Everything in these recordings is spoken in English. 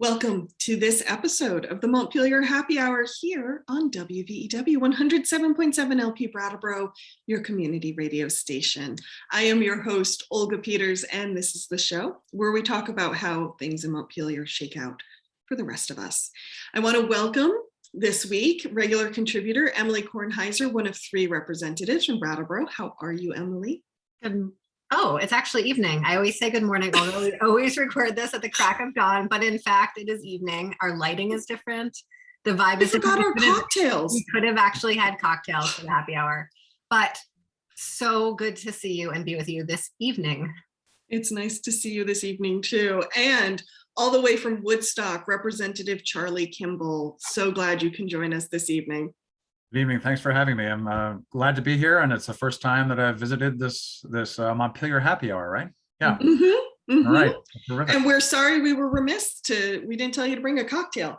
Welcome to this episode of the Montpelier Happy Hour here on WVEW 107.7 LP Brattleboro, your community radio station. I am your host, Olga Peters, and this is the show where we talk about how things in Montpelier shake out for the rest of us. I want to welcome this week regular contributor Emily Kornheiser, one of three representatives from Brattleboro. How are you, Emily? Good. Oh, it's actually evening. I always say good morning. We always record this at the crack of dawn, but in fact, it is evening. Our lighting is different. The vibe is different. We forgot our cocktails. We could have actually had cocktails for the happy hour, but so good to see you and be with you this evening. It's nice to see you this evening too. And all the way from Woodstock, Representative Charlie Kimbell. So glad you can join us this evening. Good evening. Thanks for having me. I'm glad to be here, and it's the first time that I've visited this Montpelier Happy Hour, right? Yeah. Mm-hmm, mm-hmm. All right. Terrific. And we're sorry we were remiss we didn't tell you to bring a cocktail.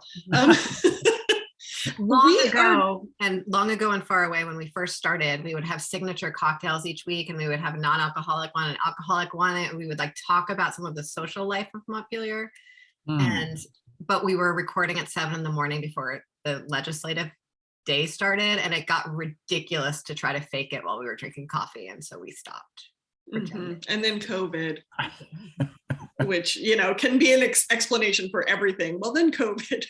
Long ago and far away, when we first started, we would have signature cocktails each week, and we would have a non-alcoholic one, an alcoholic one, and we would talk about some of the social life of Montpelier. But we were recording at 7 a.m. before the legislative day started, and it got ridiculous to try to fake it while we were drinking coffee, and so we stopped. Mm-hmm. And then COVID, which can be an explanation for everything. Well, then COVID.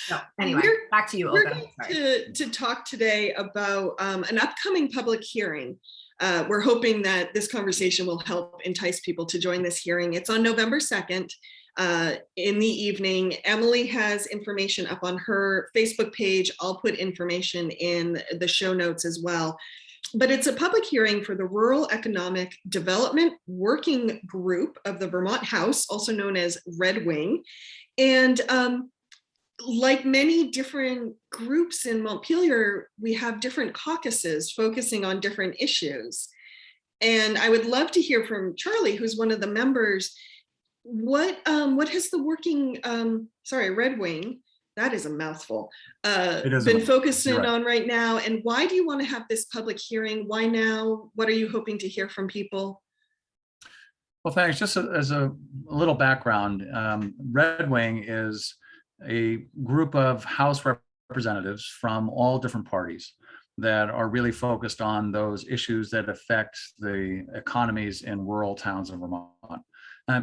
So anyway, back to you, Olga. We're going to talk today about an upcoming public hearing. We're hoping that this conversation will help entice people to join this hearing. It's on November 2nd. In the evening. Emily has information up on her Facebook page. I'll put information in the show notes as well. But it's a public hearing for the Rural Economic Development Working Group of the Vermont House, also known as REDWnG. And like many different groups in Montpelier, we have different caucuses focusing on different issues. And I would love to hear from Charlie, who's one of the members. What has the REDWnG, that is a mouthful, been focusing on right now, and why do you want to have this public hearing? Why now? What are you hoping to hear from people? Well, thanks. Just as a little background, REDWnG is a group of House representatives from all different parties that are really focused on those issues that affect the economies in rural towns in Vermont.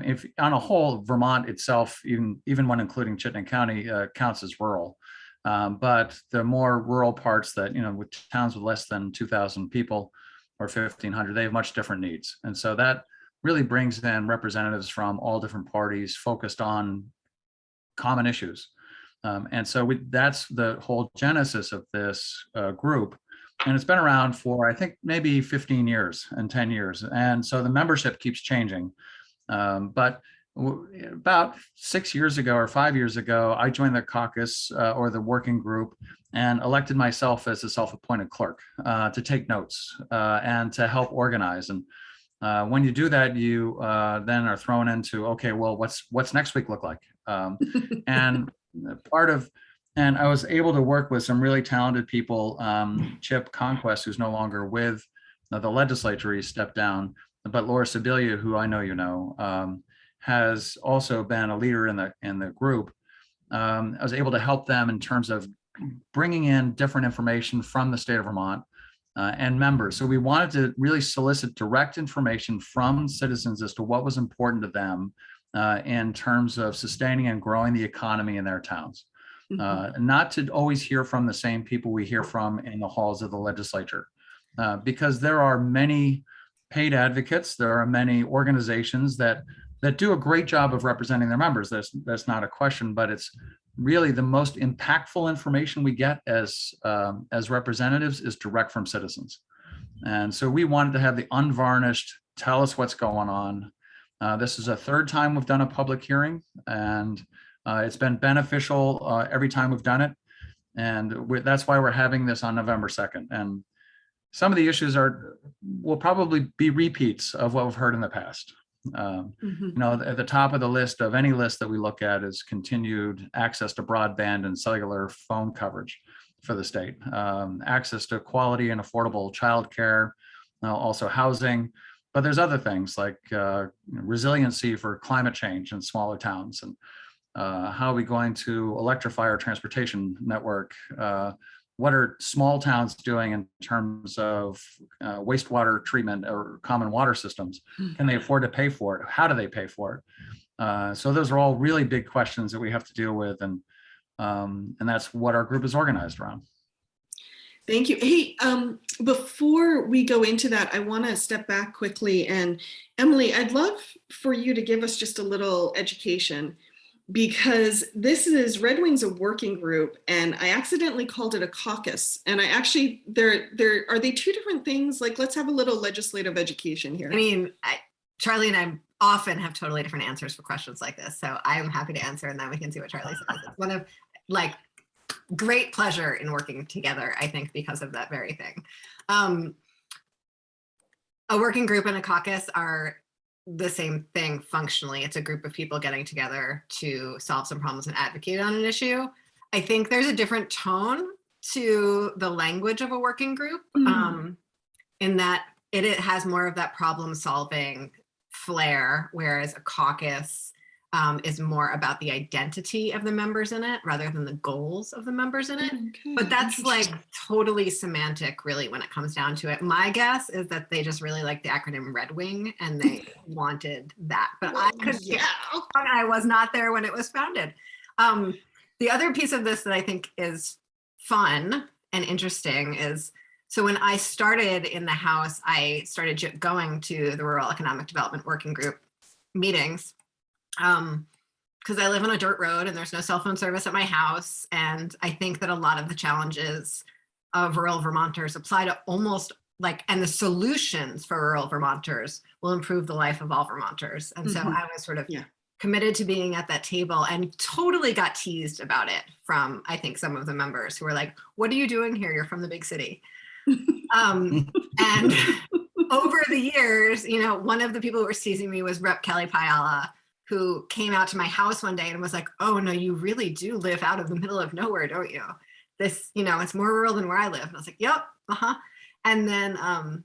If on a whole, Vermont itself, even when including Chittenden County, counts as rural. But the more rural parts that, with towns with less than 2,000 people or 1,500, they have much different needs. And so that really brings in representatives from all different parties focused on common issues. And so that's the whole genesis of this group. And it's been around for, I think, maybe 15 years and 10 years. And so the membership keeps changing. But about 6 years ago or 5 years ago, I joined the caucus or the working group and elected myself as a self-appointed clerk to take notes and to help organize. And when you do that, you then are thrown into, okay, well, what's next week look like? And I was able to work with some really talented people. Chip Conquest, who's no longer with the legislature, he stepped down. But Laura Sibilia, who I know you know, has also been a leader in the group. I was able to help them in terms of bringing in different information from the state of Vermont and members. So we wanted to really solicit direct information from citizens as to what was important to them in terms of sustaining and growing the economy in their towns. Not to always hear from the same people we hear from in the halls of the legislature, because there are many paid advocates. There are many organizations that do a great job of representing their members. That's not a question, but it's really the most impactful information we get as representatives is direct from citizens. And so we wanted to have the unvarnished, tell us what's going on. This is a third time we've done a public hearing, and it's been beneficial every time we've done it. And that's why we're having this on November 2nd. And some of the issues will probably be repeats of what we've heard in the past. At the top of the list of any list that we look at is continued access to broadband and cellular phone coverage for the state, access to quality and affordable childcare, also housing. But there's other things like resiliency for climate change in smaller towns, and How are we going to electrify our transportation network? What are small towns doing in terms of wastewater treatment or common water systems? Can they afford to pay for it? How do they pay for it? So those are all really big questions that we have to deal with, and that's what our group is organized around. Thank you. Hey, before we go into that, I want to step back quickly. And Emily, I'd love for you to give us just a little education, because this is REDWnG's a working group, and I accidentally called it a caucus. And I actually, are they two different things? Like, let's have a little legislative education here. I mean, Charlie and I often have totally different answers for questions like this. So I'm happy to answer, and then we can see what Charlie says. It's one of great pleasure in working together, I think, because of that very thing. A working group and a caucus are the same thing functionally. It's a group of people getting together to solve some problems and advocate on an issue. I think there's a different tone to the language of a working group, in that it has more of that problem solving flair, whereas a caucus is more about the identity of the members in it rather than the goals of the members in it. Okay, but that's like totally semantic, really, when it comes down to it. My guess is that they just really like the acronym REDWnG and they wanted that. But I could, I was not there when it was founded. The other piece of this that I think is fun and interesting is, so when I started in the House, I started going to the Rural Economic Development Working Group meetings, because I live on a dirt road and there's no cell phone service at my house. And I think that a lot of the challenges of rural Vermonters apply to almost and the solutions for rural Vermonters will improve the life of all Vermonters. And so I was sort of committed to being at that table, and totally got teased about it from, I think, some of the members who were like, what are you doing here? You're from the big city. And over the years, one of the people who were teasing me was Rep. Kelly Payala, who came out to my house one day and was like, oh no, you really do live out of the middle of nowhere, don't you? This, it's more rural than where I live. And I was like, yep, And then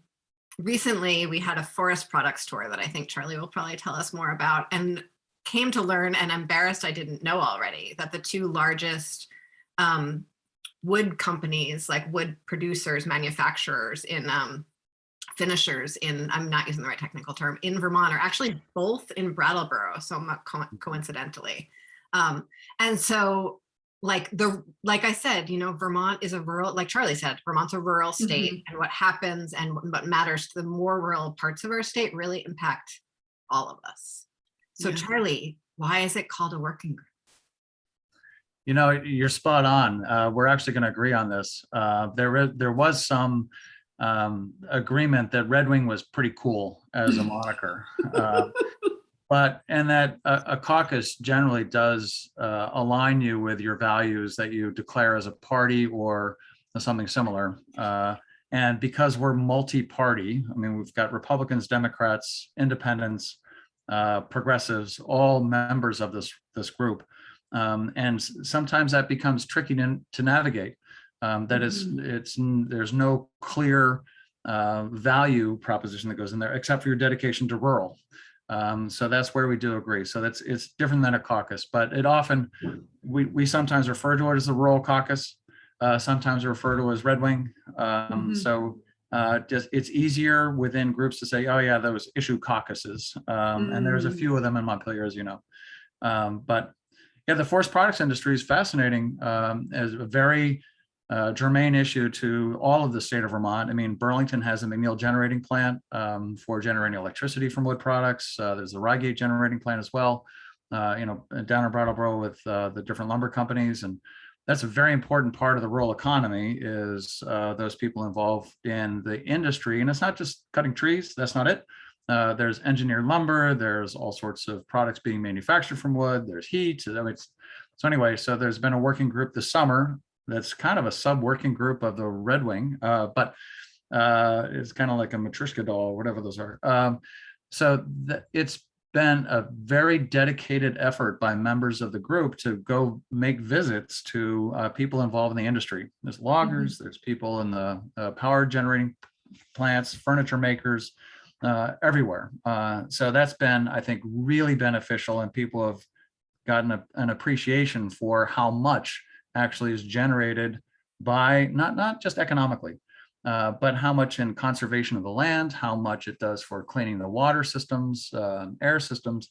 recently we had a forest products tour that I think Charlie will probably tell us more about, and came to learn, and embarrassed I didn't know already, that the two largest wood companies, like wood producers, manufacturers in finishers in, I'm not using the right technical term, in Vermont, are actually both in Brattleboro, so coincidentally. And so like I said, Vermont is a rural, like Charlie said, Vermont's a rural state, and what happens and what matters to the more rural parts of our state really impact all of us. So Charlie, why is it called a working group? You're spot on. We're actually going to agree on this. There was some agreement that REDWnG was pretty cool as a moniker, and that a caucus generally does align you with your values that you declare as a party or something similar. And because we're multi-party, I mean, we've got Republicans, Democrats, Independents, progressives, all members of this group. And sometimes that becomes tricky to navigate. There's no clear value proposition that goes in there, except for your dedication to rural. So that's where we do agree. So it's different than a caucus, but it often, we sometimes refer to it as the rural caucus. Sometimes we refer to it as REDWnG. So just it's easier within groups to say, oh yeah, those issue caucuses. And there's a few of them in Montpelier, as you know. But yeah, the forest products industry is fascinating, as a very germane issue to all of the state of Vermont. I mean, Burlington has a McNeil generating plant for generating electricity from wood products. There's the Rygate generating plant as well, down in Brattleboro with the different lumber companies. And that's a very important part of the rural economy, is those people involved in the industry. And it's not just cutting trees, that's not it. There's engineered lumber, there's all sorts of products being manufactured from wood, there's heat. So anyway, so there's been a working group this summer that's kind of a sub-working group of the REDWnG, but it's kind of like a Matryoshka doll, whatever those are. So it's been a very dedicated effort by members of the group to go make visits to people involved in the industry. There's loggers, there's people in the power generating plants, furniture makers, everywhere. So that's been, I think, really beneficial, and people have gotten an appreciation for how much actually is generated by not just economically, but how much in conservation of the land, how much it does for cleaning the water systems, air systems,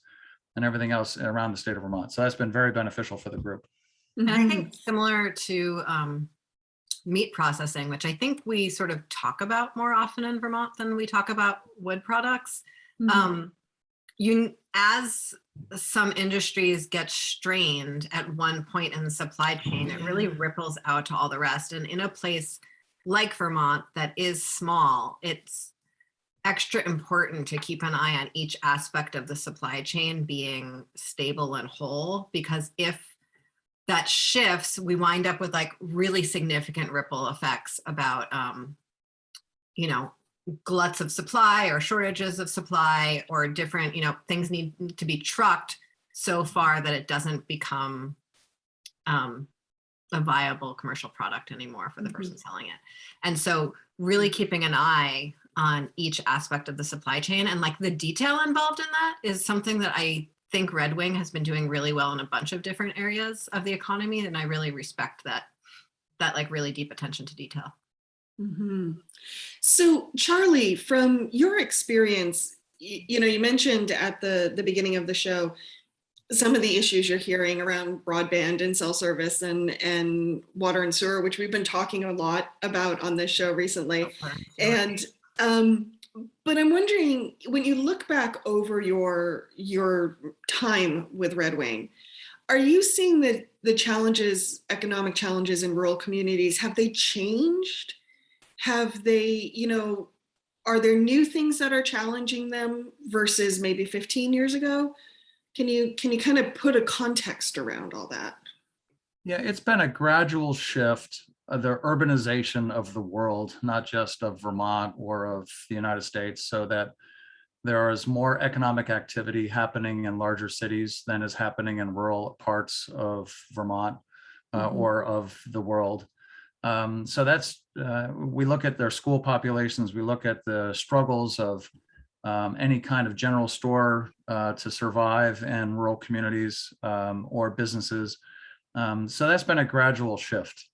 and everything else around the state of Vermont. So that's been very beneficial for the group. And I think similar to meat processing, which I think we sort of talk about more often in Vermont than we talk about wood products. As some industries get strained at one point in the supply chain, it really ripples out to all the rest. And in a place like Vermont that is small, it's extra important to keep an eye on each aspect of the supply chain being stable and whole, because if that shifts, we wind up with like really significant ripple effects about, gluts of supply or shortages of supply, or different, things need to be trucked so far that it doesn't become a viable commercial product anymore for the person selling it. And so really keeping an eye on each aspect of the supply chain, and like the detail involved in that is something that I think REDWnG has been doing really well in a bunch of different areas of the economy. And I really respect that like really deep attention to detail. So Charlie, from your experience, you mentioned at the beginning of the show some of the issues you're hearing around broadband and cell service and water and sewer, which we've been talking a lot about on this show recently. And but I'm wondering, when you look back over your time with REDWnG, are you seeing that the challenges, economic challenges in rural communities, have they changed? Have they, are there new things that are challenging them versus maybe 15 years ago? Can you kind of put a context around all that? Yeah, it's been a gradual shift, the urbanization of the world, not just of Vermont or of the United States, so that there is more economic activity happening in larger cities than is happening in rural parts of Vermont or of the world. So that's, we look at their school populations, we look at the struggles of any kind of general store to survive in rural communities or businesses. So that's been a gradual shift,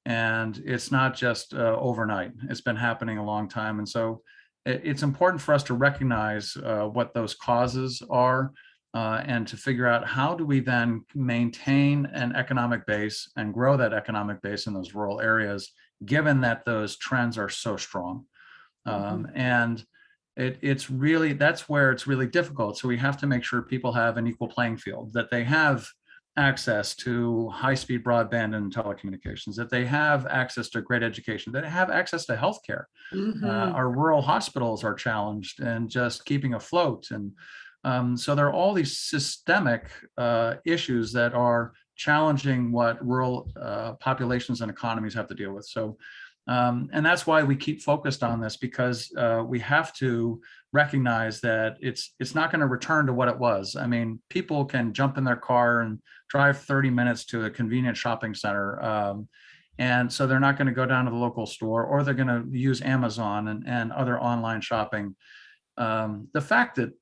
and it's not just overnight. It's been happening a long time. And so it's important for us to recognize what those causes are and to figure out how do we then maintain an economic base and grow that economic base in those rural areas, given that those trends are so strong. And it's really, that's where it's really difficult. So we have to make sure people have an equal playing field, that they have access to high-speed broadband and telecommunications, that they have access to great education, that they have access to healthcare. Our rural hospitals are challenged and just keeping afloat. And so there are all these systemic issues that are challenging what rural populations and economies have to deal with. So, and that's why we keep focused on this, because we have to recognize that it's not going to return to what it was. I mean, people can jump in their car and drive 30 minutes to a convenient shopping center. And so they're not going to go down to the local store, or they're going to use Amazon and other online shopping. The fact that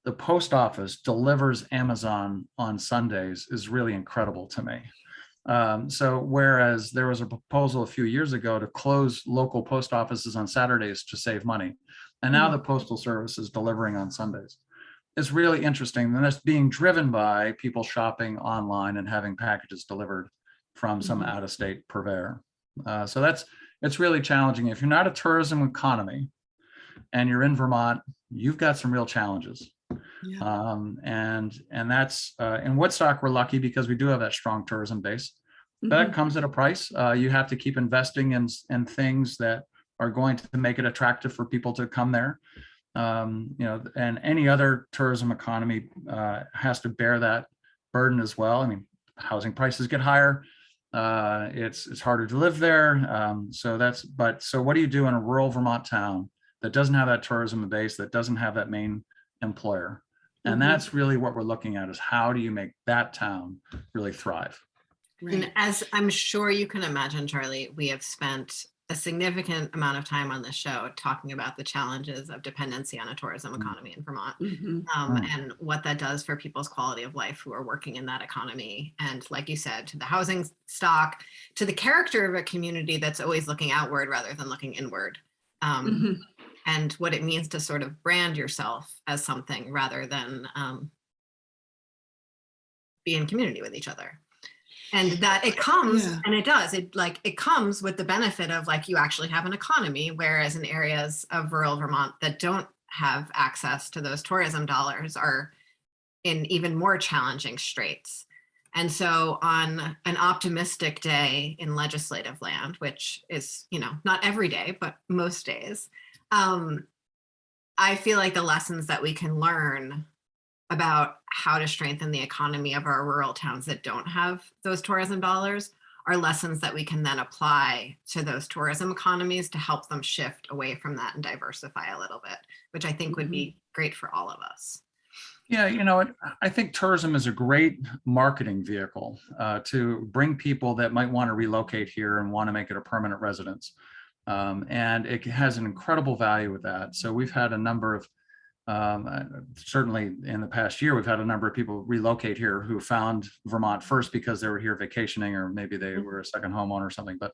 the post office delivers Amazon on Sundays is really incredible to me. So whereas there was a proposal a few years ago to close local post offices on Saturdays to save money, and now the Postal Service is delivering on Sundays. It's really interesting, and it's being driven by people shopping online and having packages delivered from some out-of-state purveyor. So it's really challenging. If you're not a tourism economy and you're in Vermont, you've got some real challenges. And that's in Woodstock, we're lucky because we do have that strong tourism base. But that comes at a price. You have to keep investing in things that are going to make it attractive for people to come there. And any other tourism economy has to bear that burden as well. I mean, housing prices get higher. It's harder to live there. So what do you do in a rural Vermont town that doesn't have that tourism base, that doesn't have that main employer? And that's really what we're looking at, is how do you make that town really thrive? Right. And as I'm sure you can imagine, Charlie, we have spent a significant amount of time on this show talking about the challenges of dependency on a tourism economy in Vermont, and what that does for people's quality of life who are working in that economy. And like you said, to the housing stock, to the character of a community that's always looking outward rather than looking inward. And what it means to sort of brand yourself as something rather than be in community with each other. And that it comes, and it does, it comes with the benefit of like, you actually have an economy, whereas in areas of rural Vermont that don't have access to those tourism dollars are in even more challenging straits. And so on an optimistic day in legislative land, which is, you know, not every day, but most days, I feel like the lessons that we can learn about how to strengthen the economy of our rural towns that don't have those tourism dollars are lessons that we can then apply to those tourism economies to help them shift away from that and diversify a little bit, which I think would be great for all of us. Yeah, you know, I think tourism is a great marketing vehicle to bring people that might want to relocate here and want to make it a permanent residence. And it has an incredible value with that. So we've had a number of certainly in the past year, we've had a number of people relocate here who found Vermont first because they were here vacationing, or maybe they were a second homeowner or something. But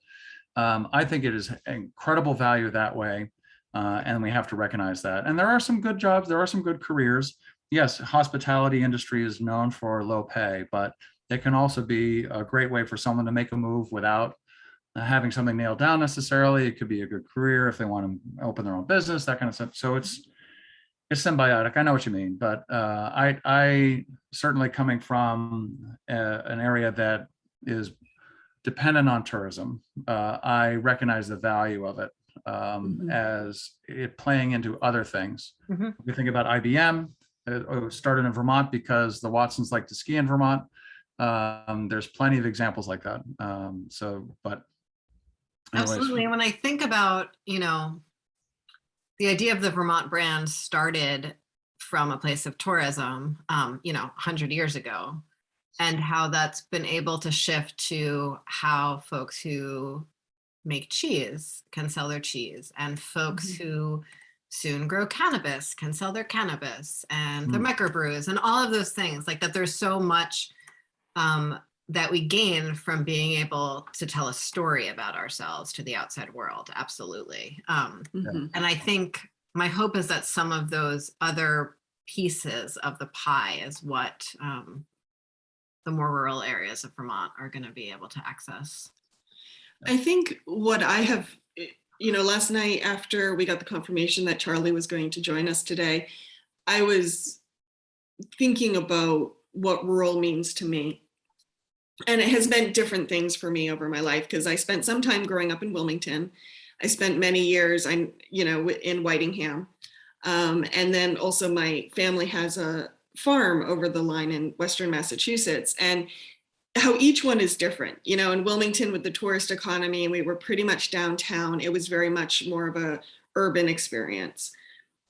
I think it is incredible value that way. And we have to recognize that. And there are some good jobs. There are some good careers. Yes, hospitality industry is known for low pay, but it can also be a great way for someone to make a move without having something nailed down necessarily. It could be a good career if they want to open their own business, that kind of stuff. So it's symbiotic. I know what you mean, but I certainly, coming from an area that is dependent on tourism, I recognize the value of it as it playing into other things. We think about IBM. It started in Vermont because the Watsons like to ski in Vermont. There's plenty of examples like that. But anyways. Absolutely. When I think about, you know, the idea of the Vermont brand started from a place of tourism, you know, 100 years ago, and how that's been able to shift to how folks who make cheese can sell their cheese, and folks who soon grow cannabis can sell their cannabis, and their microbrews, and all of those things. Like that, there's so much that we gain from being able to tell a story about ourselves to the outside world. Absolutely. And I think my hope is that some of those other pieces of the pie is what the more rural areas of Vermont are going to be able to access. I think what I have, you know, last night after we got the confirmation that Charlie was going to join us today, I was thinking about what rural means to me. And it has meant different things for me over my life, because I spent some time growing up in Wilmington. I spent many years, in Whitingham. And then also my family has a farm over the line in Western Massachusetts, and how each one is different. You know, in Wilmington with the tourist economy, we were pretty much downtown. It was very much more of a urban experience.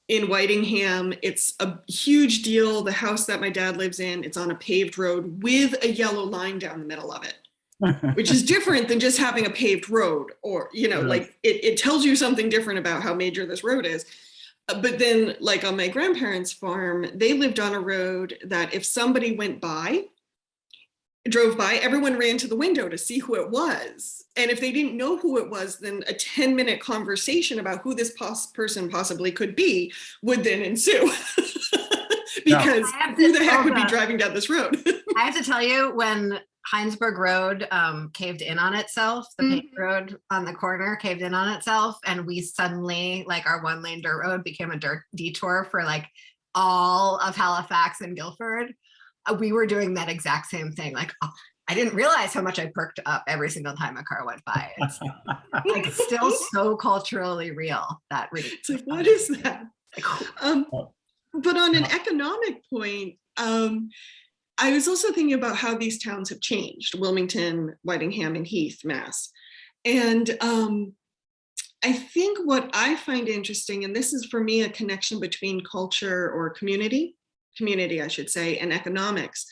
In Whitingham, it's a huge deal. The house that my dad lives in, it's on a paved road with a yellow line down the middle of it, which is different than just having a paved road, or, you know, like it tells you something different about how major this road is. But then, like on my grandparents' farm, they lived on a road that if somebody drove by, everyone ran to the window to see who it was. And if they didn't know who it was, then a 10-minute conversation about who this person possibly could be would then ensue. Because who the heck would be driving down this road? I have to tell you, when Heinsberg Road caved in on itself, the paved road on the corner caved in on itself, and we suddenly, like, our one-lane dirt road became a dirt detour for like all of Halifax and Guilford. We were doing that exact same thing. Like, oh, I didn't realize how much I perked up every single time a car went by. It's like still so culturally real. That really. It's like, what is that? But on an economic point, I was also thinking about how these towns have changed: Wilmington, Whitingham, and Heath, Mass. And I think what I find interesting, and this is for me a connection between culture or community, I should say, and economics,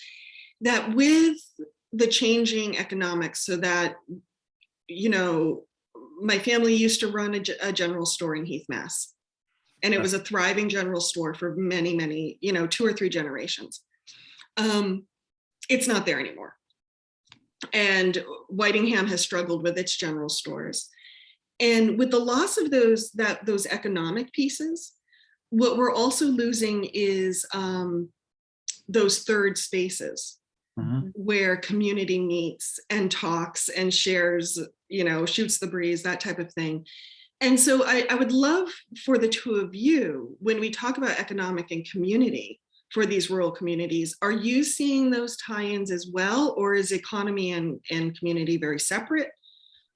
that with the changing economics, so that, you know, my family used to run a general store in Heath, Mass. And it was a thriving general store for many, many, 2 or 3 generations. It's not there anymore. And Whitingham has struggled with its general stores. And with the loss of those economic pieces, what we're also losing is those third spaces where community meets and talks and shares, shoots the breeze, that type of thing. And so I would love for the two of you, when we talk about economic and community for these rural communities, are you seeing those tie-ins as well? Or is economy and community very separate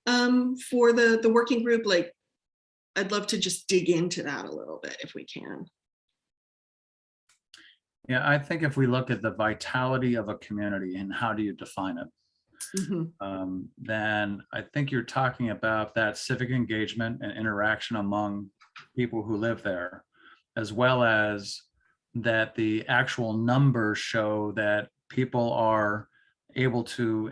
for the working group? Like, I'd love to just dig into that a little bit if we can. Yeah, I think if we look at the vitality of a community and how do you define it, then I think you're talking about that civic engagement and interaction among people who live there, as well as that the actual numbers show that people are able to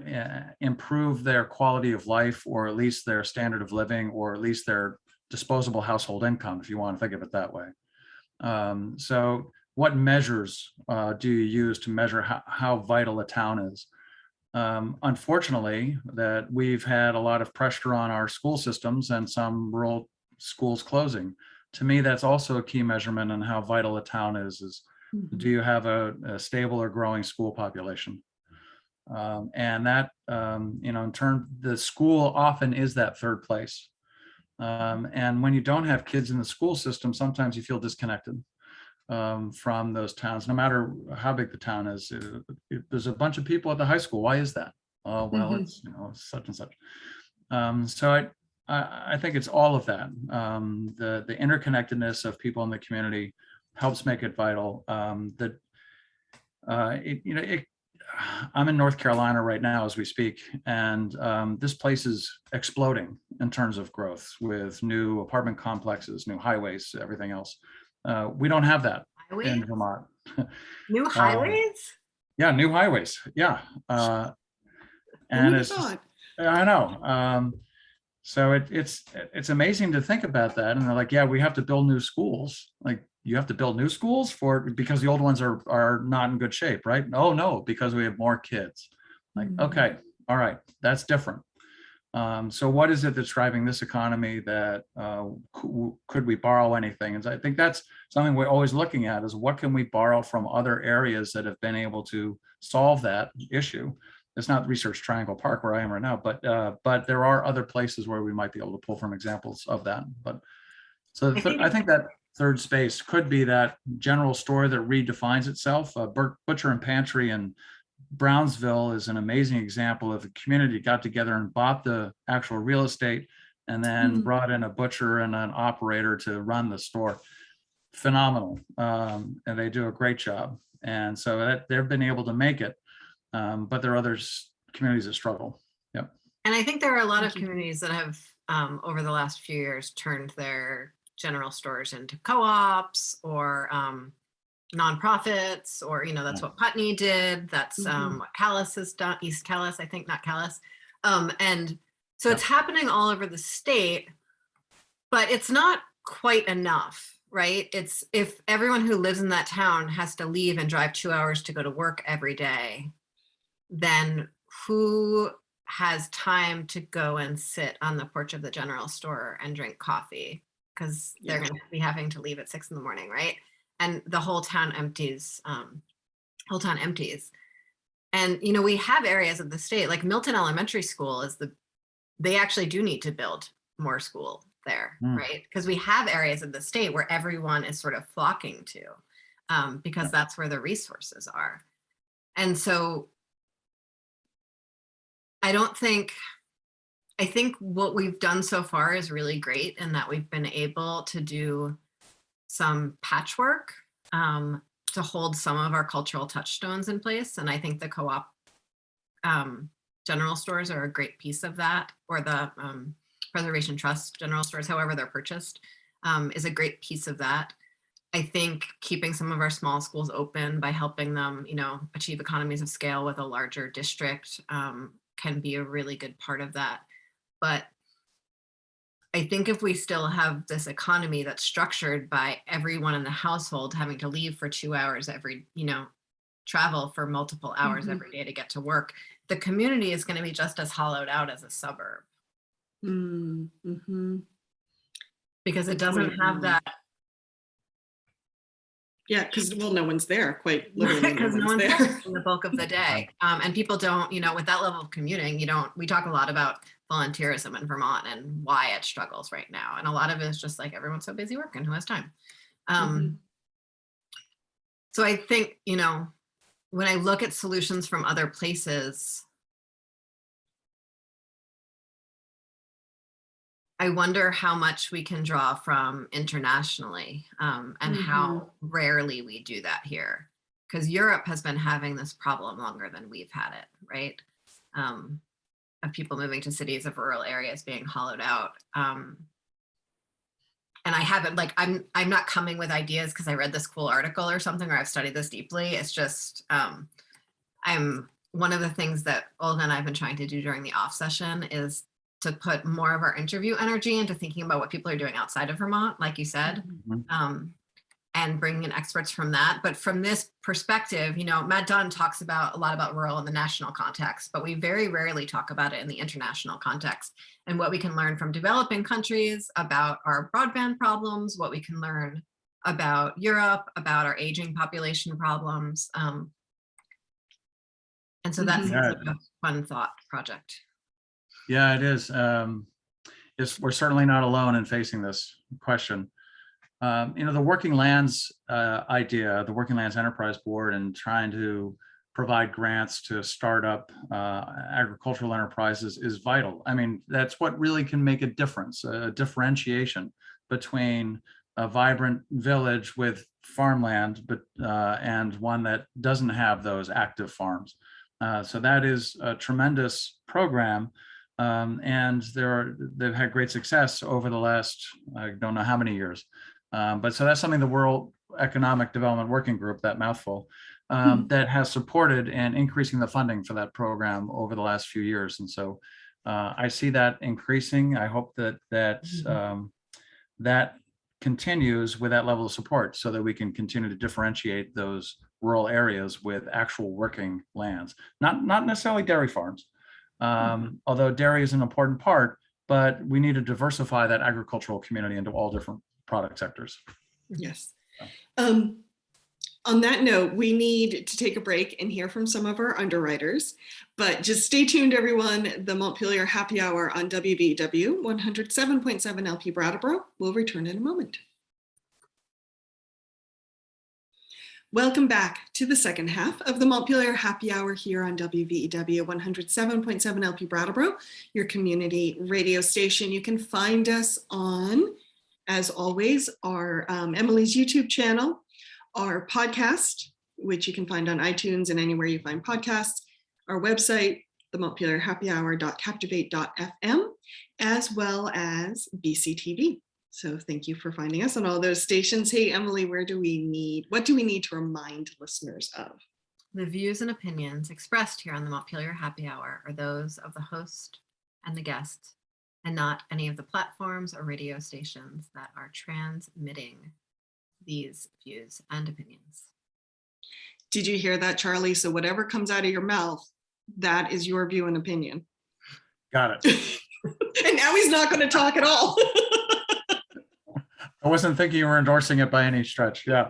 improve their quality of life, or at least their standard of living, or at least their disposable household income, if you want to think of it that way. So what measures do you use to measure how vital a town is? Unfortunately, that we've had a lot of pressure on our school systems and some rural schools closing. To me, that's also a key measurement on how vital a town is do you have a stable or growing school population? And that, in turn, the school often is that third place. And when you don't have kids in the school system, sometimes you feel disconnected from those towns, no matter how big the town is. There's a bunch of people at the high school. Why is that? Oh, well, it's such and such. So I think it's all of that. The interconnectedness of people in the community helps make it vital. I'm in North Carolina right now as we speak, and this place is exploding in terms of growth with new apartment complexes, new highways, everything else. We don't have that in Vermont. New highways? Yeah, new highways. Yeah. And it's just, I know. So it's amazing to think about that. And they're like, yeah, we have to build new schools. Like, you have to build new schools because the old ones are not in good shape, right? Oh no, because we have more kids. Like, okay, all right, that's different. So what is it that's driving this economy? That could we borrow anything? And I think that's something we're always looking at, is what can we borrow from other areas that have been able to solve that issue. It's not Research Triangle Park where I am right now, but there are other places where we might be able to pull from examples of that. But so I think that third space could be that general store that redefines itself. Butcher and Pantry in Brownsville is an amazing example of a community got together and bought the actual real estate and then brought in a butcher and an operator to run the store. Phenomenal. And they do a great job. And so that they've been able to make it. But there are other communities that struggle. Yep. And I think there are a lot of communities that have, over the last few years, turned their general stores into co-ops or nonprofits, or that's what Putney did. That's what Calais has done. East Calais, I think, not Calais. And so it's happening all over the state, but it's not quite enough, right? It's if everyone who lives in that town has to leave and drive 2 hours to go to work every day, then who has time to go and sit on the porch of the general store and drink coffee? Because they're going to be having to leave at 6 in the morning, right? And the whole town empties. And we have areas of the state, like Milton Elementary School they actually do need to build more school there, right? Because we have areas of the state where everyone is sort of flocking to, because that's where the resources are. And so I think what we've done so far is really great, in that we've been able to do some patchwork to hold some of our cultural touchstones in place. And I think the co-op general stores are a great piece of that, or the Preservation Trust general stores, however they're purchased, is a great piece of that. I think keeping some of our small schools open by helping them, achieve economies of scale with a larger district can be a really good part of that. But I think if we still have this economy that's structured by everyone in the household having to leave for 2 hours every, travel for multiple hours every day to get to work, the community is going to be just as hollowed out as a suburb. Mm-hmm. Because it doesn't have that. Yeah, because no one's there, quite literally. Because no one's there in the bulk of the day. Right. And people don't, with that level of commuting, we talk a lot about volunteerism in Vermont and why it struggles right now. And a lot of it is just like everyone's so busy working, who has time? So I think, when I look at solutions from other places, I wonder how much we can draw from internationally, and how rarely we do that here. Because Europe has been having this problem longer than we've had it, right? Of people moving to cities, of rural areas being hollowed out. And I haven't, I'm not coming with ideas because I read this cool article or something, or I've studied this deeply. It's just, one of the things that Olga and I have been trying to do during the off session is to put more of our interview energy into thinking about what people are doing outside of Vermont, like you said, and bringing in experts from that. But from this perspective, Matt Dunn talks a lot about rural in the national context, but we very rarely talk about it in the international context, and what we can learn from developing countries about our broadband problems, what we can learn about Europe, about our aging population problems. And so that's a fun thought project. Yeah, it is. We're certainly not alone in facing this question. The Working Lands idea, the Working Lands Enterprise Board, and trying to provide grants to start up agricultural enterprises is vital. I mean, that's what really can make a difference, a differentiation between a vibrant village with farmland, and one that doesn't have those active farms. So that is a tremendous program. And they've had great success over the last, I don't know how many years. But so that's something the World Economic Development Working Group, that mouthful, that has supported and increasing the funding for that program over the last few years. And so I see that increasing. I hope that continues with that level of support so that we can continue to differentiate those rural areas with actual working lands, not necessarily dairy farms. Although dairy is an important part, but we need to diversify that agricultural community into all different product sectors. Yes. On that note, we need to take a break and hear from some of our underwriters, but just stay tuned, everyone. The Montpelier Happy Hour on WVW 107.7 LP Brattleboro will return in a moment. Welcome back to the second half of the Montpelier Happy Hour here on WVEW 107.7 LP Brattleboro, your community radio station. You can find us on, as always, our Emily's YouTube channel, our podcast, which you can find on iTunes and anywhere you find podcasts, our website, the montpelierhappyhour.captivate.fm, as well as BCTV. So thank you for finding us on all those stations. Hey, Emily, what do we need to remind listeners of? The views and opinions expressed here on the Montpelier Happy Hour are those of the host and the guests, and not any of the platforms or radio stations that are transmitting these views and opinions. Did you hear that, Charlie? So whatever comes out of your mouth, that is your view and opinion. Got it. And now he's not going to talk at all. I wasn't thinking you were endorsing it by any stretch. Yeah.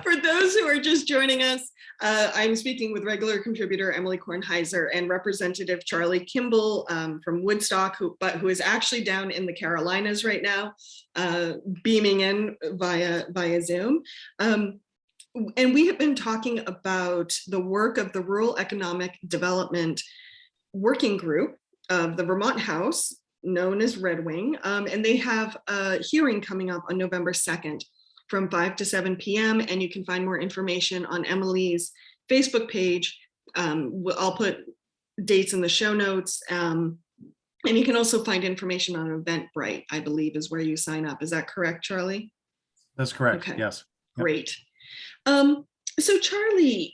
For those who are just joining us, I'm speaking with regular contributor Emily Kornheiser and Representative Charlie Kimbell from Woodstock, who is actually down in the Carolinas right now, beaming in via Zoom. And we have been talking about the work of the Rural Economic Development Working Group of the Vermont House, known as REDWnG, and they have a hearing coming up on November 2nd from 5 to 7 p.m. And you can find more information on Emily's Facebook page. I'll put dates in the show notes. And you can also find information on Eventbrite, I believe, is where you sign up. Is that correct, Charlie? That's correct. Okay. Yes. Great. So Charlie,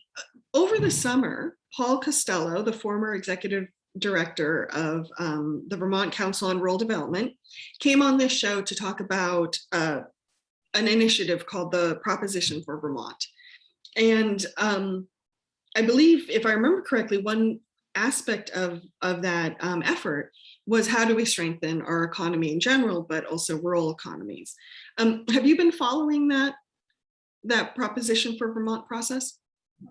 over the summer, Paul Costello, the former executive director of the Vermont Council on Rural Development, came on this show to talk about an initiative called the Proposition for Vermont. And I believe, if I remember correctly, one aspect of that effort was how do we strengthen our economy in general, but also rural economies. Have you been following that Proposition for Vermont process?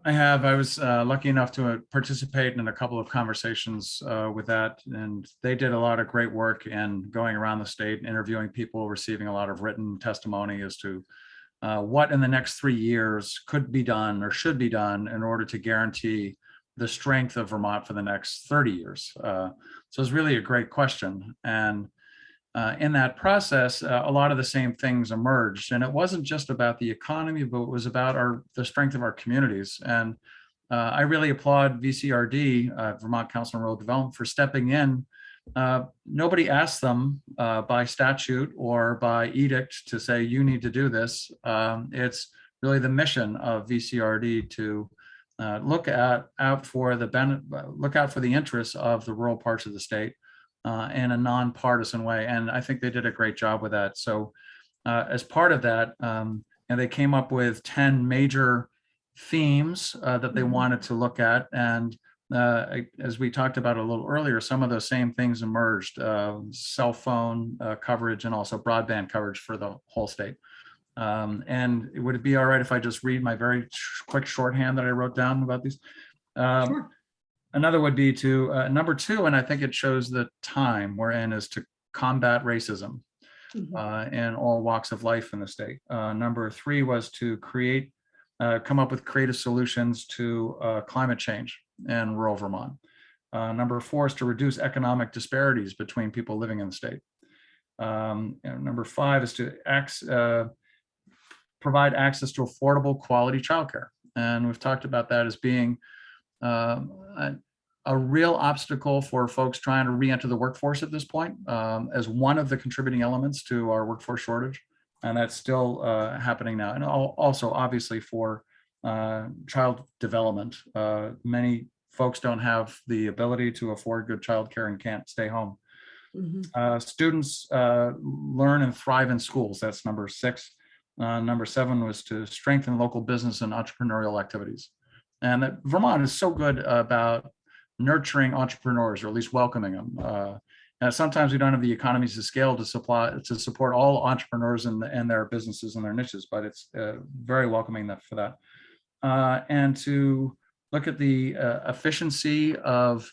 I have. I was lucky enough to participate in a couple of conversations with that, and they did a lot of great work in going around the state, interviewing people, receiving a lot of written testimony as to what in the next 3 years could be done or should be done in order to guarantee the strength of Vermont for the next 30 years. So it's really a great question. And in that process, a lot of the same things emerged. And it wasn't just about the economy, but it was about the strength of our communities. And I really applaud VCRD, Vermont Council on Rural Development, for stepping in. Nobody asked them by statute or by edict to say, you need to do this. It's really the mission of VCRD to look out for the interests of the rural parts of the state in a nonpartisan way. And I think they did a great job with that. So as part of that, and they came up with 10 major themes that they wanted to look at. And as we talked about a little earlier, some of those same things emerged: cell phone coverage and also broadband coverage for the whole state. And would it be all right if I just read my very quick shorthand that I wrote down about these? Sure. Another would be to number 2, and I think it shows the time we're in, is to combat racism in all walks of life in the state. Number 3 was to come up with creative solutions to climate change in rural Vermont. Number 4 is to reduce economic disparities between people living in the state. And number 5 is to provide access to affordable, quality childcare. And we've talked about that as being a real obstacle for folks trying to re-enter the workforce at this point, as one of the contributing elements to our workforce shortage. And that's still happening now. And also, obviously, for child development. Many folks don't have the ability to afford good childcare and can't stay home. Students learn and thrive in schools. That's number 6. Number 7 was to strengthen local business and entrepreneurial activities. And that Vermont is so good about nurturing entrepreneurs, or at least welcoming them. Sometimes we don't have the economies of scale to support all entrepreneurs and their businesses and their niches, but it's very welcoming for that. And to look at the efficiency of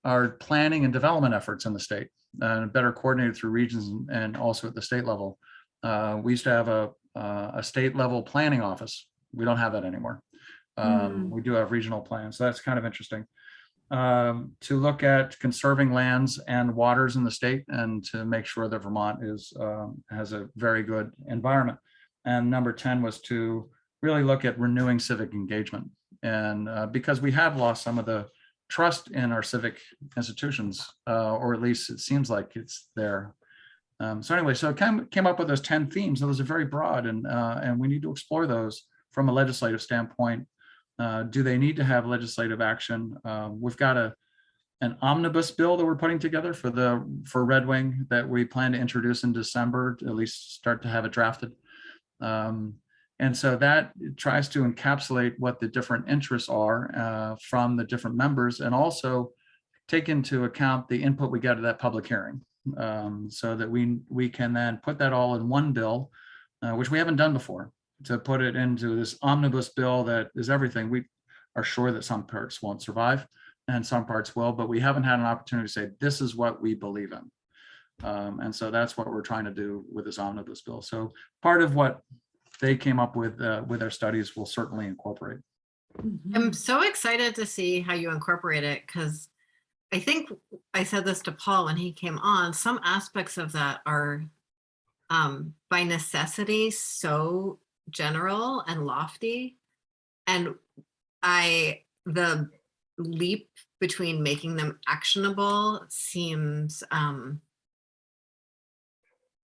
our planning and development efforts in the state, better coordinated through regions and also at the state level. We used to have a state level planning office. We don't have that anymore. We do have regional plans, so that's kind of interesting. To look at conserving lands and waters in the state, and to make sure that Vermont has a very good environment. And number 10 was to really look at renewing civic engagement. And because we have lost some of the trust in our civic institutions, or at least it seems like it's there. So anyway, so it came up with those 10 themes. Those are very broad, and we need to explore those from a legislative standpoint. Do they need to have legislative action? We've got an omnibus bill that we're putting together for REDWnG that we plan to introduce in December, to at least start to have it drafted. And so that tries to encapsulate what the different interests are from the different members, and also take into account the input we get at that public hearing, so that we can then put that all in one bill, which we haven't done before, to put it into this omnibus bill that is everything. We are sure that some parts won't survive and some parts will, but we haven't had an opportunity to say, this is what we believe in. And so that's what we're trying to do with this omnibus bill. So part of what they came up with their studies will certainly incorporate. I'm so excited to see how you incorporate it, because I think I said this to Paul when he came on, some aspects of that are by necessity so general and lofty, and the leap between making them actionable seems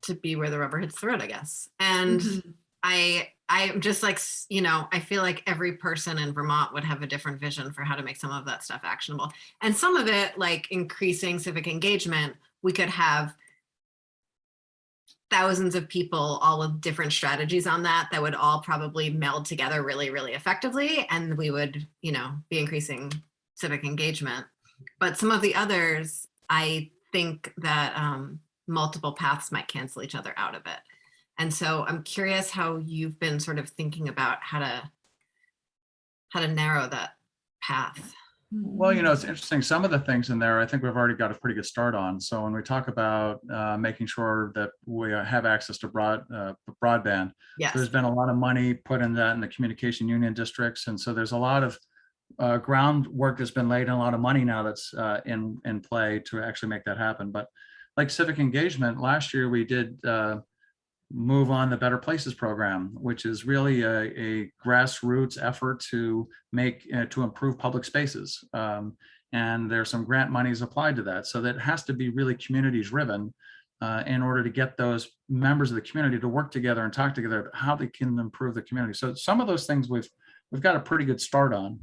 to be where the rubber hits the road, I guess. And I'm just like, I feel like every person in Vermont would have a different vision for how to make some of that stuff actionable. And some of it, like increasing civic engagement, we could have thousands of people, all with different strategies on that would all probably meld together really, really effectively. And we would, be increasing civic engagement. But some of the others, I think that multiple paths might cancel each other out of it. And so I'm curious how you've been sort of thinking about how to narrow that path. Well, it's interesting. Some of the things in there, I think we've already got a pretty good start on. So when we talk about making sure that we have access to broadband, Yes. there's been a lot of money put in that in the communication union districts. And so there's a lot of groundwork that's been laid and a lot of money now that's in play to actually make that happen. But like civic engagement, last year we did move on the Better Places program, which is really a grassroots effort to to improve public spaces. And there's some grant monies applied to that. So that has to be really community driven in order to get those members of the community to work together and talk together about how they can improve the community. So some of those things we've got a pretty good start on.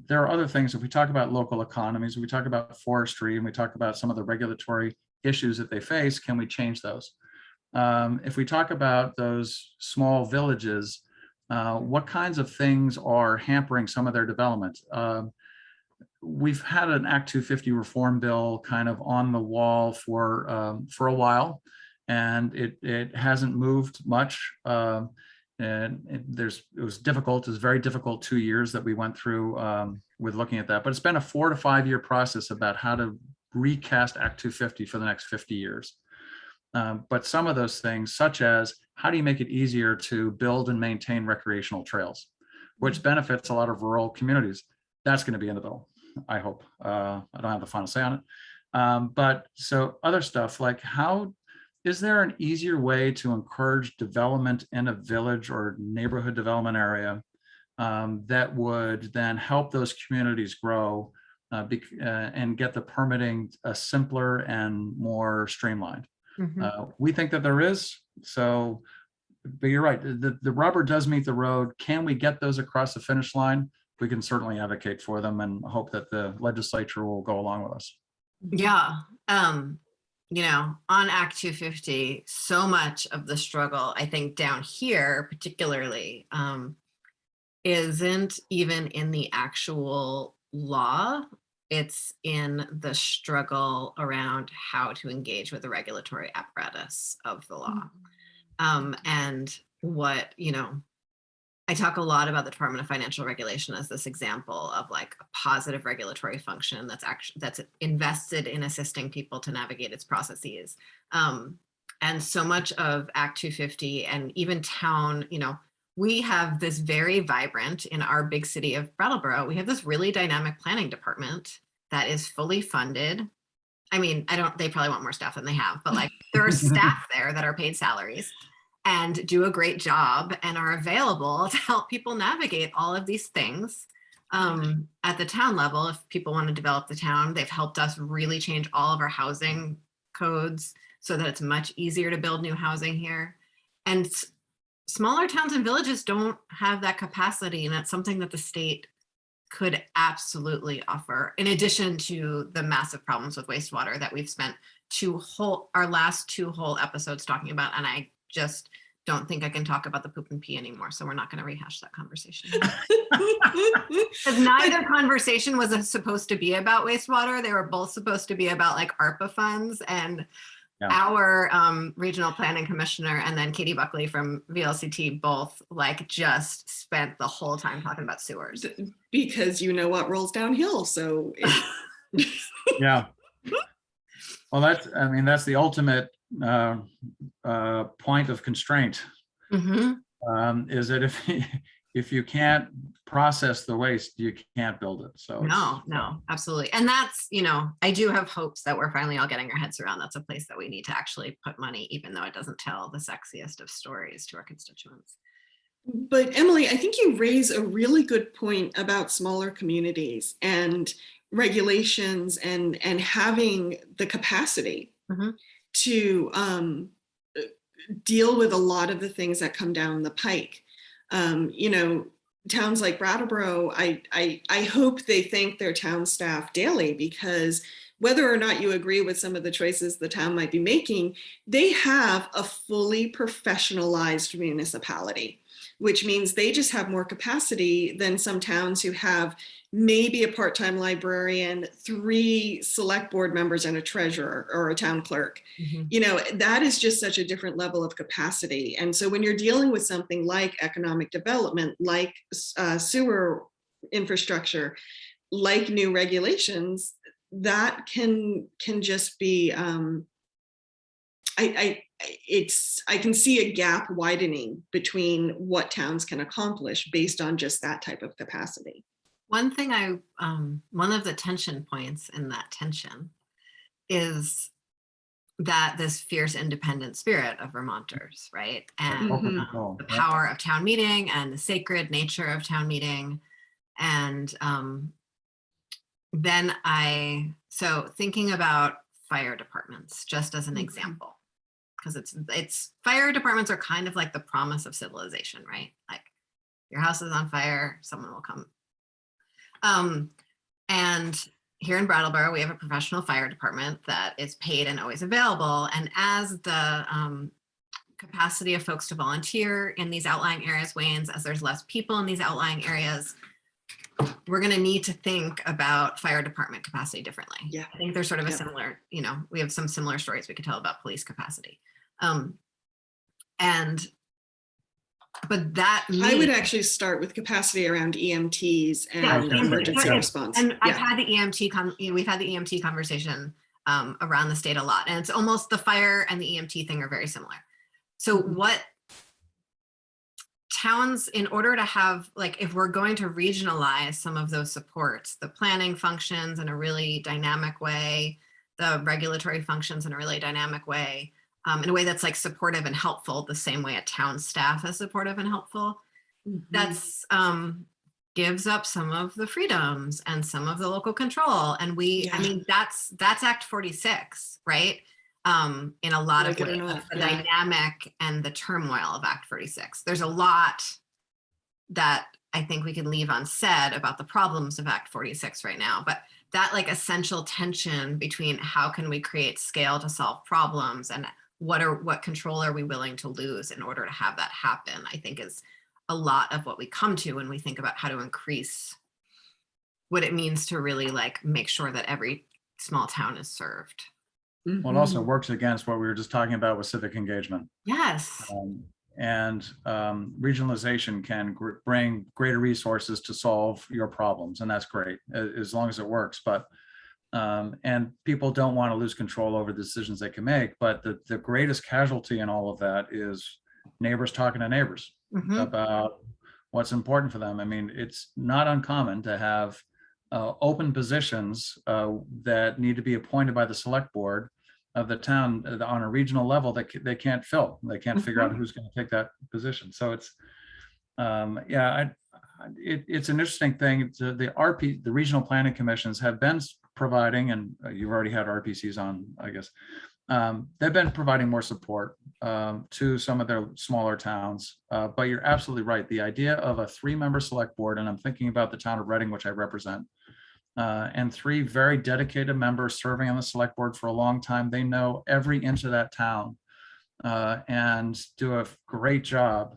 There are other things, if we talk about local economies, we talk about forestry, and we talk about some of the regulatory issues that they face, can we change those? If we talk about those small villages, what kinds of things are hampering some of their development? We've had an Act 250 reform bill kind of on the wall for a while, and it hasn't moved much. And it was difficult. It was very difficult 2 years that we went through with looking at that. But it's been a 4 to 5 year process about how to recast Act 250 for the next 50 years. But some of those things, such as how do you make it easier to build and maintain recreational trails, which benefits a lot of rural communities, that's going to be in the bill, I hope. I don't have the final say on it. But so other stuff like is there an easier way to encourage development in a village or neighborhood development area that would then help those communities grow and get the permitting simpler and more streamlined? We think that there is. So, but you're right. The rubber does meet the road. Can we get those across the finish line? We can certainly advocate for them and hope that the legislature will go along with us. Yeah. On Act 250, so much of the struggle, I think down here particularly, isn't even in the actual law. It's in the struggle around how to engage with the regulatory apparatus of the law. And what, I talk a lot about the Department of Financial Regulation as this example of like a positive regulatory function that's invested in assisting people to navigate its processes. And so much of Act 250 and even town, we have this very vibrant, in our big city of Brattleboro, we have this really dynamic planning department that is fully funded. I mean, they probably want more staff than they have, but like there are staff there that are paid salaries and do a great job and are available to help people navigate all of these things. At the town level, if people want to develop the town, they've helped us really change all of our housing codes so that it's much easier to build new housing here. And smaller towns and villages don't have that capacity, and that's something that the state could absolutely offer, in addition to the massive problems with wastewater that we've spent our last 2 whole episodes talking about. And I just don't think I can talk about the poop and pee anymore, so we're not going to rehash that conversation. Because neither conversation was supposed to be about wastewater. They were both supposed to be about like ARPA funds, and our regional planning commissioner and then Katie Buckley from VLCT both like just spent the whole time talking about sewers. Because what rolls downhill. So yeah. Well, that's the ultimate point of constraint. Is that if you can't process the waste, you can't build it. So no, absolutely. And that's, I do have hopes that we're finally all getting our heads around that's a place that we need to actually put money, even though it doesn't tell the sexiest of stories to our constituents. But Emily, I think you raise a really good point about smaller communities and regulations and having the capacity to deal with a lot of the things that come down the pike. You know, towns like Brattleboro, I hope they thank their town staff daily, because whether or not you agree with some of the choices the town might be making, they have a fully professionalized municipality, which means they just have more capacity than some towns who have maybe a part-time librarian, 3 select board members, and a treasurer or a town clerk. You know, that is just such a different level of capacity. And so when you're dealing with something like economic development, like sewer infrastructure, like new regulations, that can just be, I can see a gap widening between what towns can accomplish based on just that type of capacity. One thing one of the tension points in that tension is that this fierce independent spirit of Vermonters, right? And the power of town meeting and the sacred nature of town meeting. And so thinking about fire departments, just as an example, because it's fire departments are kind of like the promise of civilization, right? Like, your house is on fire, someone will come. And here in Brattleboro, we have a professional fire department that is paid and always available. And as the capacity of folks to volunteer in these outlying areas wanes, as there's less people in these outlying areas, we're going to need to think about fire department capacity differently. Yeah. I think there's sort of a similar, you know, we have some similar stories we could tell about police capacity. But that means, I would actually start with capacity around EMTs and emergency response. And I've had the we've had the EMT conversation around the state a lot, and it's almost the fire and the EMT thing are very similar. So what towns, in order to have, like, if we're going to regionalize some of those supports, the planning functions in a really dynamic way, the regulatory functions in a really dynamic way, in a way that's like supportive and helpful, the same way a town staff is supportive and helpful, that's gives up some of the freedoms and some of the local control. And I mean, that's Act 46, right? In a lot of ways, the dynamic and the turmoil of Act 46. There's a lot that I think we can leave unsaid about the problems of Act 46 right now, but that like essential tension between how can we create scale to solve problems and what control are we willing to lose in order to have that happen, I think is a lot of what we come to when we think about how to increase what it means to really like make sure that every small town is served. Well, it also works against what we were just talking about with civic engagement. Yes. Regionalization can bring greater resources to solve your problems, and that's great as long as it works. But and people don't want to lose control over the decisions they can make. But the greatest casualty in all of that is neighbors talking to neighbors about what's important for them. I mean, it's not uncommon to have open positions that need to be appointed by the select board of the town on a regional level that they can't fill. They can't figure out who's going to take that position. So it's, it's an interesting thing. The regional planning commissions have been providing, and you've already had RPCs on, I guess, they've been providing more support to some of their smaller towns. But you're absolutely right. The idea of a 3-member select board, and I'm thinking about the town of REDWnG, which I represent, and 3 very dedicated members serving on the select board for a long time. They know every inch of that town and do a great job.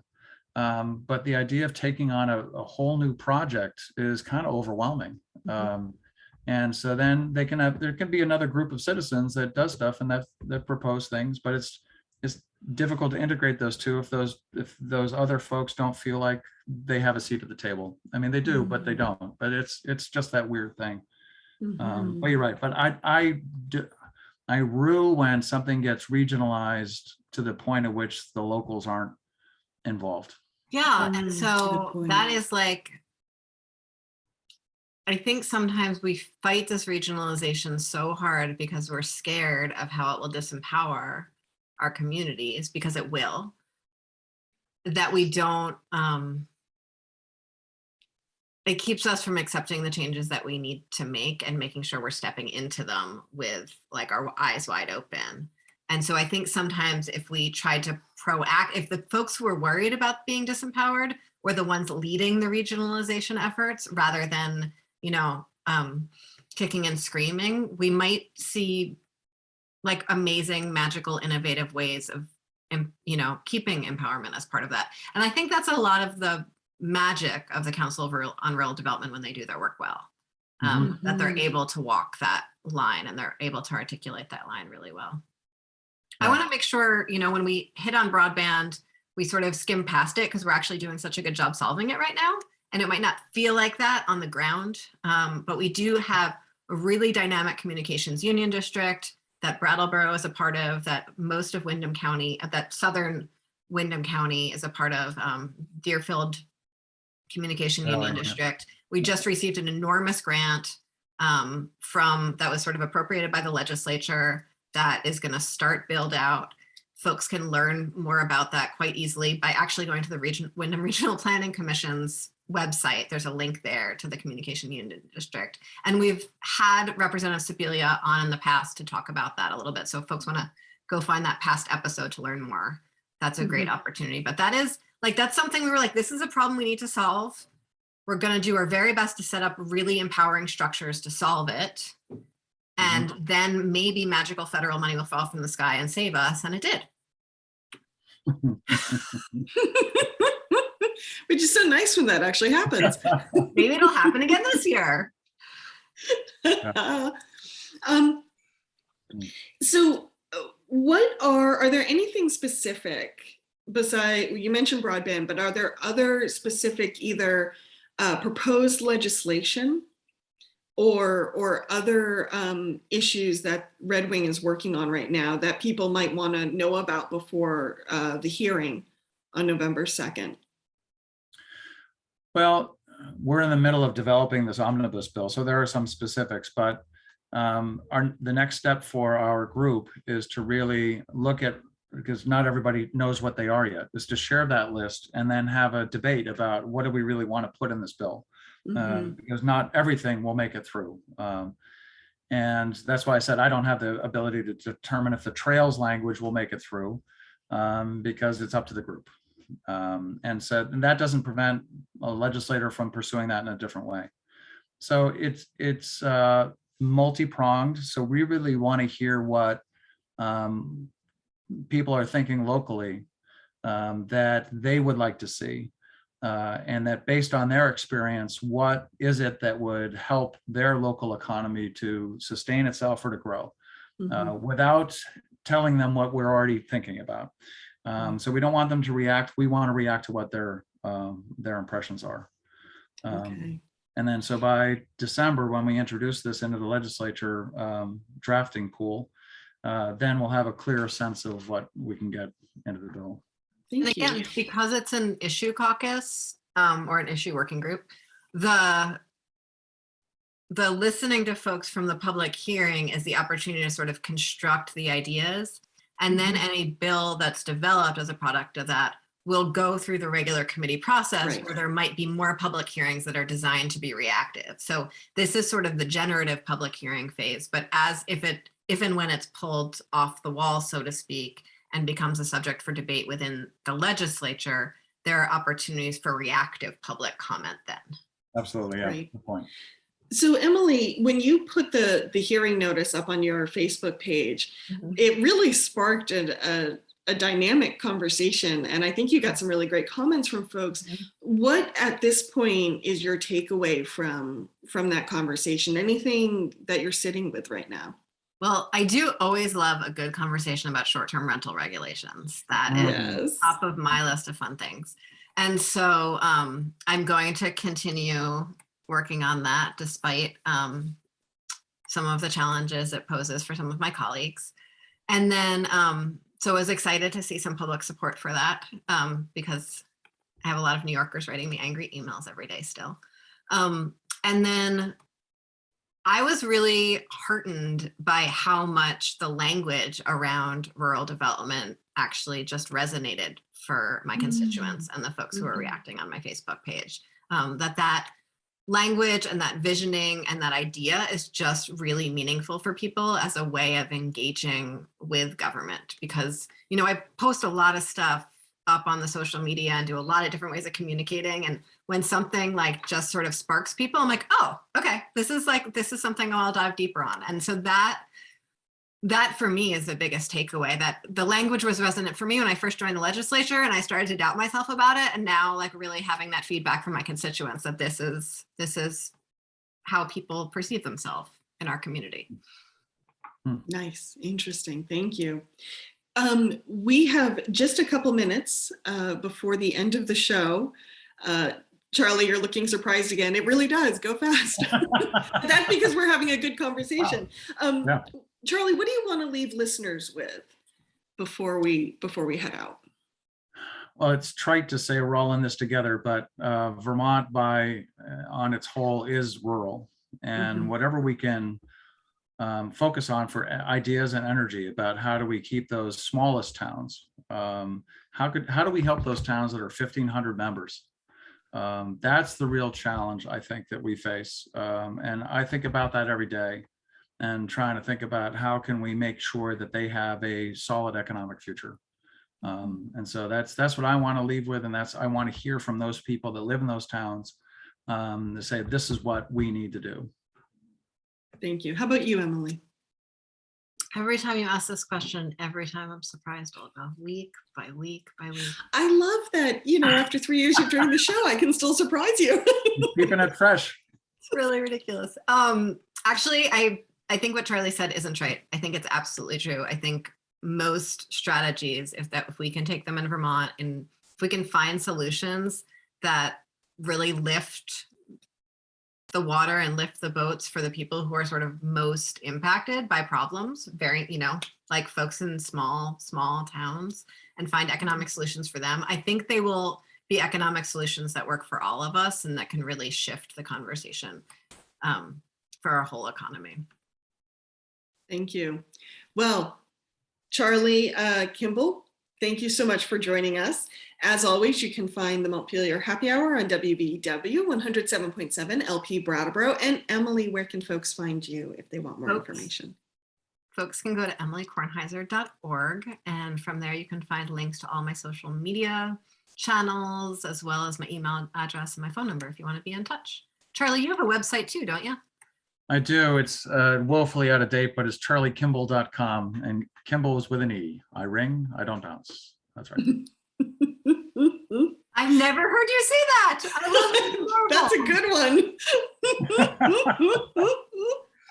But the idea of taking on a whole new project is kind of overwhelming. And so then there can be another group of citizens that does stuff and that propose things, but it's difficult to integrate those two if those other folks don't feel like they have a seat at the table. I mean, they do, but they don't. But it's just that weird thing. But you're right. But I rue when something gets regionalized to the point at which the locals aren't involved. Yeah, and so that is like, I think sometimes we fight this regionalization so hard because we're scared of how it will disempower our communities, because it will, that we don't, it keeps us from accepting the changes that we need to make and making sure we're stepping into them with like our eyes wide open. And so I think sometimes if we tried to if the folks who are worried about being disempowered were the ones leading the regionalization efforts rather than, kicking and screaming, we might see like amazing, magical, innovative ways of, keeping empowerment as part of that. And I think that's a lot of the magic of the Council on Rural Development when they do their work well, that they're able to walk that line and they're able to articulate that line really well. I want to make sure, when we hit on broadband, we sort of skim past it because we're actually doing such a good job solving it right now. And it might not feel like that on the ground, but we do have a really dynamic communications union district that Brattleboro is a part of, that most of Windham County, that southern Windham County is a part of, Deerfield Communication Union District. We just received an enormous grant that was sort of appropriated by the legislature that is going to start build out. Folks can learn more about that quite easily by actually going to the Windham Regional Planning Commission's website. There's a link there to the Communication Union District. And we've had Representative Sibilia on in the past to talk about that a little bit. So if folks want to go find that past episode to learn more, that's a great opportunity. But that's something we were like, this is a problem we need to solve. We're going to do our very best to set up really empowering structures to solve it. And then maybe magical federal money will fall from the sky and save us. And it did. Which is so nice when that actually happens. Maybe it'll happen again this year. So are there anything specific besides, you mentioned broadband, but are there other specific either proposed legislation or other issues that REDWnG is working on right now that people might want to know about before the hearing on November 2nd? Well, we're in the middle of developing this omnibus bill, so there are some specifics, but the next step for our group is to really look at, because not everybody knows what they are yet, is to share that list and then have a debate about what do we really want to put in this bill. Because not everything will make it through. And that's why I said I don't have the ability to determine if the trails language will make it through, because it's up to the group. And that doesn't prevent a legislator from pursuing that in a different way. So it's multi-pronged. So we really want to hear what people are thinking locally that they would like to see. And that based on their experience, what is it that would help their local economy to sustain itself or to grow without telling them what we're already thinking about. So we don't want them to react. We want to react to what their impressions are. And then so by December, when we introduce this into the legislature drafting pool, then we'll have a clearer sense of what we can get into the bill. And again, because it's an issue caucus or an issue working group, the listening to folks from the public hearing is the opportunity to sort of construct the ideas. And then any bill that's developed as a product of that will go through the regular committee process where there might be more public hearings that are designed to be reactive. So this is sort of the generative public hearing phase, but if and when it's pulled off the wall, so to speak, and becomes a subject for debate within the legislature, there are opportunities for reactive public comment then. Absolutely, yeah, good point. So Emily, when you put the hearing notice up on your Facebook page, it really sparked a dynamic conversation. And I think you got some really great comments from folks. What at this point is your takeaway from that conversation? Anything that you're sitting with right now? Well, I do always love a good conversation about short-term rental regulations. That is top of my list of fun things. And so I'm going to continue working on that despite some of the challenges it poses for some of my colleagues. And then, so I was excited to see some public support for that because I have a lot of New Yorkers writing me angry emails every day still. And then I was really heartened by how much the language around rural development actually just resonated for my constituents and the folks who are reacting on my Facebook page. That language and that visioning and that idea is just really meaningful for people as a way of engaging with government. Because, you know, I post a lot of stuff up on the social media and do a lot of different ways of communicating. And when something like just sort of sparks people, I'm like, oh, okay, this is something I'll dive deeper on. And so that for me is the biggest takeaway, that the language was resonant for me when I first joined the legislature and I started to doubt myself about it. And now, like, really having that feedback from my constituents that this is how people perceive themselves in our community. Nice, interesting, thank you. We have just a couple minutes before the end of the show. Charlie, you're looking surprised again. It really does go fast. That's because we're having a good conversation. Yeah. Charlie, what do you want to leave listeners with before we head out? Well, it's trite to say we're all in this together, but Vermont on its whole is rural, and whatever we can focus on for ideas and energy about how do we keep those smallest towns, how do we help those towns that are 1,500 members? That's the real challenge, I think, that we face, and I think about that every day, and trying to think about how can we make sure that they have a solid economic future. And so that's what I want to leave with, and I want to hear from those people that live in those towns to say this is what we need to do. Thank you. How about you, Emily? Every time you ask this question, every time I'm surprised, Olga, week by week by week. I love that, you know, after 3 years of doing the show, I can still surprise you. Keeping it fresh. It's really ridiculous. Actually, I think what Charlie said isn't right. I think it's absolutely true. I think most strategies, if we can take them in Vermont, and if we can find solutions that really lift the water and lift the boats for the people who are sort of most impacted by problems, very, you know, like folks in small towns, and find economic solutions for them, I think they will be economic solutions that work for all of us and that can really shift the conversation for our whole economy. Thank you. Well, Charlie, Kimbell, thank you so much for joining us. As always, you can find the Montpelier Happy Hour on WBW 107.7 LP Brattleboro. And Emily, where can folks find you if they want more information? Folks can go to emilykornheiser.org, and from there you can find links to all my social media channels, as well as my email address and my phone number if you want to be in touch. Charlie, you have a website too, don't you? I do. It's woefully out of date, but it's charliekimbell.com, and Kimbell is with an E. I ring, I don't bounce. That's right. I've never heard you say that. I love it. That's a good one.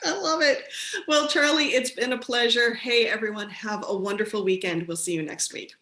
I love it. Well, Charlie, it's been a pleasure. Hey, everyone, have a wonderful weekend. We'll see you next week.